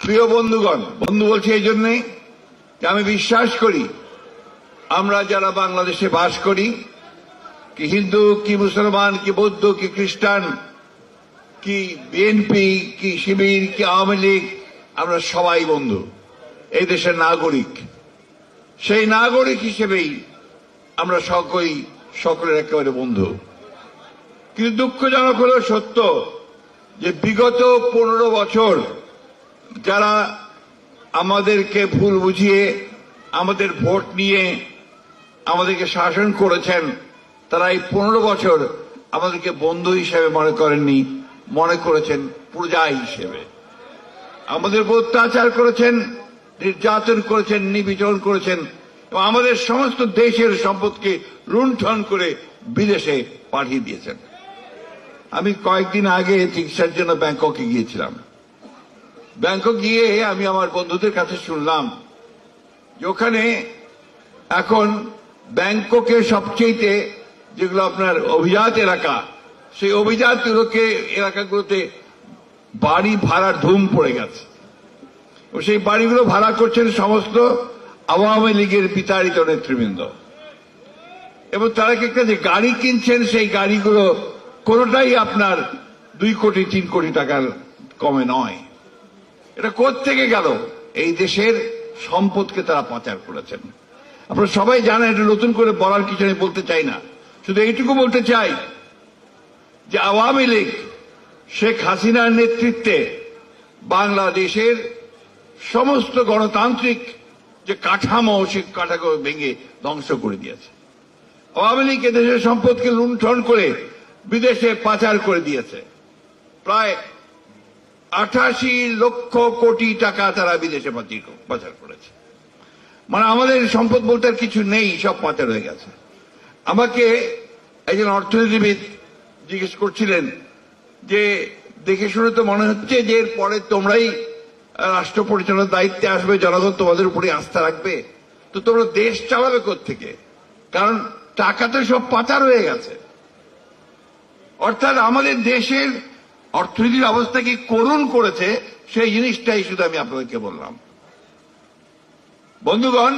প্রিয় বন্ধুগণ, বন্ধু বলছি এই জন্যে যে আমি বিশ্বাস করি আমরা যারা বাংলাদেশে বাস করি, কি হিন্দু, কি মুসলমান, কি বৌদ্ধ, কি খ্রিস্টান, কি বিএনপি, কি শিবির, কি আওয়ামী লীগ, আমরা সবাই বন্ধু, এই দেশের নাগরিক। সেই নাগরিক হিসেবেই আমরা সকলের একেবারে বন্ধু। কিন্তু দুঃখজনক হলেও সত্য যে বিগত 15 বছর যারা আমাদেরকে ভুল বুঝিয়ে আমাদের ভোট নিয়ে আমাদেরকে শাসন করেছেন, তারা এই 15 বছর আমাদেরকে বন্ধু হিসেবে মনে করেননি, মনে করেছেন প্রজা হিসেবে। আমাদের উপর অত্যাচার করেছেন, নির্যাতন করেছেন, নিপীড়ন করেছেন এবং আমাদের সমস্ত দেশের সম্পদকে লুণ্ঠন করে বিদেশে পাঠিয়ে দিয়েছেন। আমি কয়েকদিন আগে চিকিৎসার জন্য ব্যাংককে গিয়েছিলাম। ব্যাংকক গিয়ে আমি আমার বন্ধুদের কাছে শুনলাম যে ওখানে এখন ব্যাংককের সবচেয়ে যেগুলো আপনার অভিজাত এলাকা, সেই অভিজাত এলাকাগুলোতে বাড়ি ভাড়ার ধুম পড়ে গেছে। সেই বাড়িগুলো ভাড়া করছেন সমস্ত আওয়ামী লীগের বিতাড়িত নেতৃবৃন্দ এবং তারা কি একটা যে গাড়ি কিনছেন, সেই গাড়িগুলো কোনোটাই আপনার 2 কোটি 3 কোটি টাকার কমে নয়। এটা কোত্থেকে গেল? এই দেশের সম্পদকে তারা পাচার করেছেন। আপনারা সবাই জানেন, এটা নতুন করে বলার কিছু আমি বলতে চাই না, শুধু এইটুকু বলতে চাই যে আওয়ামী লীগ শেখ হাসিনার নেতৃত্বে বাংলাদেশের সমস্ত গণতান্ত্রিক যে কাঠামো, সে কাঠামো ভেঙে ধ্বংস করে দিয়েছে। আওয়ামী লীগ দেশের সম্পদকে লুণ্ঠন করে বিদেশে পাচার করে দিয়েছে। প্রায় 88 লক্ষ কোটি টাকা তারা বিদেশে পাচার করেছে। মানে আমাদের সম্পদ বলতে আর কিছু নেই, সব পাচার হয়ে গেছে। আমাকে একজন অর্থনীতিবিদ জিজ্ঞেস করছিলেন যে দেখে শুনে তো মনে হচ্ছে যে এর পরে তোমরাই রাষ্ট্র পরিচালনার দায়িত্বে আসবে, জনগণ তোমাদের উপরে আস্থা রাখবে, তো তোমরা দেশ চালাবে কোত্থেকে? কারণ টাকা তো সব পাচার হয়ে গেছে। অর্থাৎ আমাদের দেশের অর্থনীতির অবস্থাকে করুণ করেছে, সেই জিনিসটাই শুধু আমি আপনাদেরকে বললাম। বন্ধুগণ,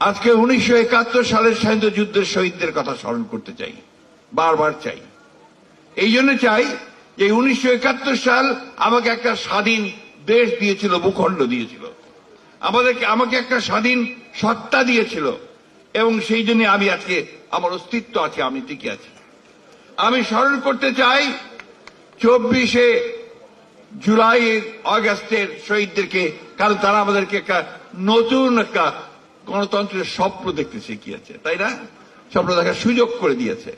আজকে 1971 সালের স্বাধীনতা যুদ্ধের শহীদদের কথা স্মরণ করতে চাই, বারবার চাই। এই জন্য চাই যে 1971 সাল আমাকে একটা স্বাধীন দেশ দিয়েছিল, ভূখণ্ড দিয়েছিল, আমাকে একটা স্বাধীন সত্তা দিয়েছিল এবং সেই জন্য আমি আজকে আমার অস্তিত্ব আছে, আমি টিকে আছি। আমি স্মরণ করতে চাই 24শে জুলাই আগস্টের শহীদদেরকে, কারণ তারা আমাদেরকে একটা নতুন একটা গণতন্ত্রের স্বপ্ন দেখতে শিখিয়েছে, তাই না? স্বপ্ন দেখার সুযোগ করে দিয়েছে।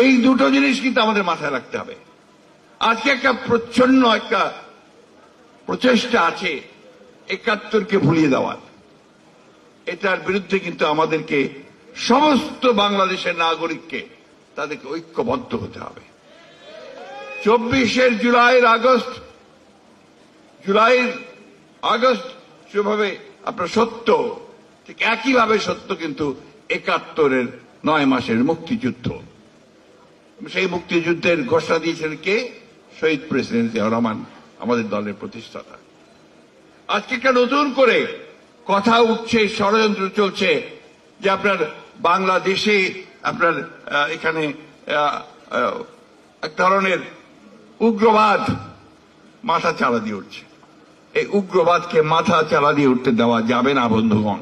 এই দুটো জিনিস কিন্তু আমাদের মাথায় রাখতে হবে। আজকে একটা প্রচ্ছন্ন একটা প্রচেষ্টা আছে 71কে ভুলিয়ে দেওয়ার। এটার বিরুদ্ধে কিন্তু আমাদেরকে সমস্ত বাংলাদেশের নাগরিককে তাদেরকে ঐক্যবদ্ধ হতে হবে। 24 জুলাইয়ের আগস্ট যেভাবে আপনার সত্য, ঠিক একইভাবে সত্য কিন্তু 71-এর 9 মাসের মুক্তিযুদ্ধ। সেই মুক্তিযুদ্ধের ঘোষণা দিয়েছেন কে? শহীদ প্রেসিডেন্ট জিয়াউর রহমান, আমাদের দলের প্রতিষ্ঠাতা। আজকে একটা নতুন করে কথা উঠছে, ষড়যন্ত্র চলছে যে আপনার বাংলাদেশে আপনার এখানে এক ধরনের উগ্রবাদ মাথা চালা দিয়ে উঠছে। এই উগ্রবাদকে মাথা চালা দিয়ে উঠতে দেওয়া যাবে না বন্ধুগণ।